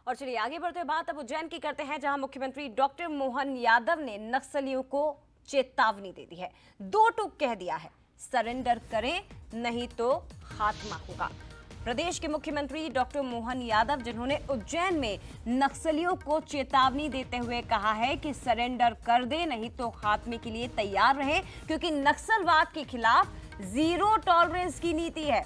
और चलिए आगे बढ़ते हुए बात अब उज्जैन की करते हैं, जहां मुख्यमंत्री डॉक्टर मोहन यादव ने नक्सलियों को चेतावनी दे दी है। दो टूक कह दिया है, सरेंडर करें नहीं तो खात्मा होगा। प्रदेश के मुख्यमंत्री डॉक्टर मोहन यादव, जिन्होंने उज्जैन में नक्सलियों को चेतावनी देते हुए कहा है कि सरेंडर कर दे नहीं तो खात्मे के लिए तैयार रहे, क्योंकि नक्सलवाद के खिलाफ जीरो टॉलरेंस की नीति है।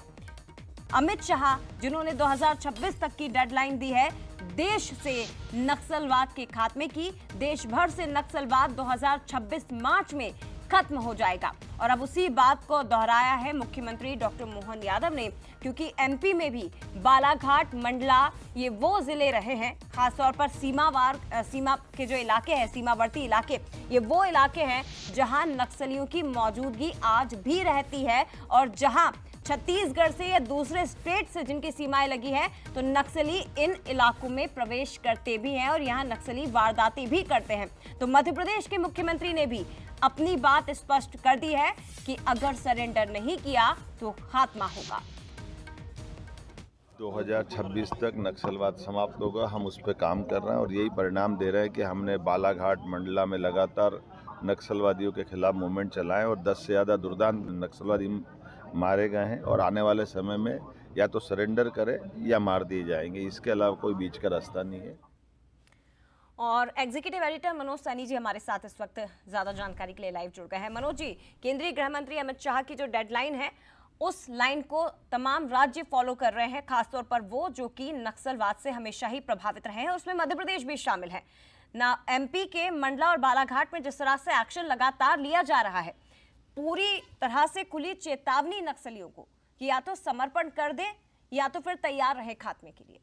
अमित शाह, जिन्होंने 2026 तक की डेडलाइन दी है देश से नक्सलवाद के खात्मे की, देश भर से नक्सलवाद 2026 मार्च में खत्म हो जाएगा। और अब उसी बात को दोहराया है मुख्यमंत्री डॉक्टर मोहन यादव ने, क्योंकि एमपी में भी बालाघाट, मंडला, ये वो जिले रहे हैं, खासतौर पर सीमा के जो इलाके हैं, सीमावर्ती इलाके, ये वो इलाके हैं जहां नक्सलियों की मौजूदगी आज भी रहती है। और जहां छत्तीसगढ़ से या दूसरे स्टेट से जिनकी सीमाएं लगी है, तो नक्सली इन इलाकों में प्रवेश करते भी हैं और यहां नक्सली वारदातें भी करते हैं। तो मध्य प्रदेश के मुख्यमंत्री ने भी अपनी बात स्पष्ट कर दी है कि अगर सरेंडर नहीं किया तो खात्मा होगा। 2026 तक नक्सलवाद समाप्त होगा, हम उस पर काम कर रहे हैं और यही परिणाम दे रहे हैं कि हमने बालाघाट, मंडला में लगातार नक्सलवादियों के खिलाफ मूवमेंट चलाए और 10 से ज़्यादा दुर्दांत नक्सलवादी मारे गए हैं और आने वाले समय में या तो सरेंडर करें या मार दिए जाएंगे। इसके अलावा कोई बीच का रास्ता नहीं है। और एग्जीक्यूटिव एडिटर मनोज सैनी जी हमारे साथ इस वक्त ज्यादा जानकारी के लिए लाइव जुड़ गए हैं। मनोज जी, केंद्रीय गृह मंत्री अमित शाह की जो डेडलाइन है, उस लाइन को तमाम राज्य फॉलो कर रहे हैं, खासतौर पर वो जो कि नक्सलवाद से हमेशा ही प्रभावित रहे हैं, उसमें मध्य प्रदेश भी शामिल है ना। एमपी के मंडला और बालाघाट में जिस तरह से एक्शन लगातार लिया जा रहा है, पूरी तरह से खुली चेतावनी नक्सलियों को कि या तो समर्पण कर दे या तो फिर तैयार रहे खात्मे के लिए।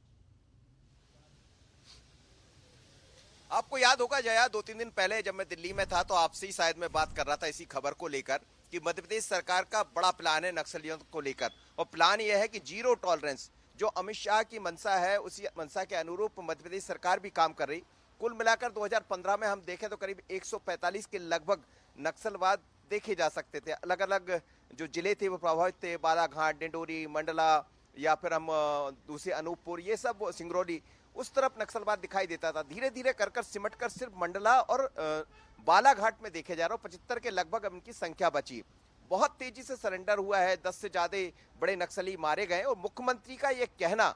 आपको याद होगा जया, 2-3 दिन पहले जब मैं दिल्ली में था तो आपसे ही शायद मैं बात कर रहा था इसी खबर को लेकर कि मध्य प्रदेश सरकार का बड़ा प्लान है नक्सलियों को लेकर, और प्लान यह है कि जीरो टॉलरेंस, जो अमित शाह की मंशा है उसी मंशा के अनुरूप मध्य प्रदेश सरकार भी काम कर रही। कुल मिलाकर 2015 में हम देखें तो करीब 145 के लगभग नक्सलवाद देखे जा सकते थे। अलग अलग जो जिले थे वो प्रभावित थे, बालाघाट, डिंडोरी, मंडला, या फिर हम दूसरे अनूपपुर, ये सब सिंगरौली, उस तरफ नक्सलवाद दिखाई देता था। धीरे धीरे कर सिमट कर सिर्फ मंडला और बालाघाट में देखे जा रहा हूँ 75 के लगभग उनकी संख्या बची। बहुत तेजी से सरेंडर हुआ है, 10 से ज्यादा बड़े नक्सली मारे गए। और मुख्यमंत्री का ये कहना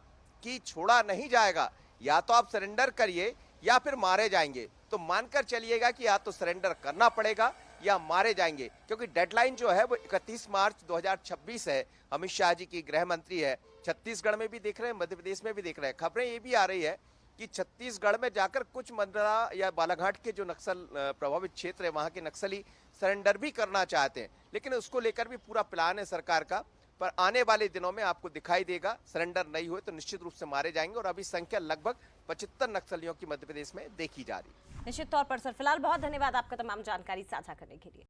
कि छोड़ा नहीं जाएगा, या तो आप सरेंडर करिए या फिर मारे जाएंगे, तो मानकर चलिएगा कि या तो सरेंडर करना पड़ेगा या मारे जाएंगे, क्योंकि डेडलाइन जो है वो 31 मार्च 2026 है। अमित शाह जी की गृह मंत्री है, छत्तीसगढ़ में भी देख रहे हैं, मध्य प्रदेश में भी देख रहे हैं। खबरें ये भी आ रही है कि छत्तीसगढ़ में जाकर कुछ मंडला या बालाघाट के जो नक्सल प्रभावित क्षेत्र है वहां के नक्सली सरेंडर भी करना चाहते हैं, लेकिन उसको लेकर भी पूरा प्लान है सरकार का। पर आने वाले दिनों में आपको दिखाई देगा, सरेंडर नहीं हुए तो निश्चित रूप से मारे जाएंगे। और अभी संख्या लगभग 75 नक्सलियों की मध्य प्रदेश में देखी जा रही है। निश्चित तौर पर सर, फिलहाल बहुत धन्यवाद आपका तमाम जानकारी साझा करने के लिए।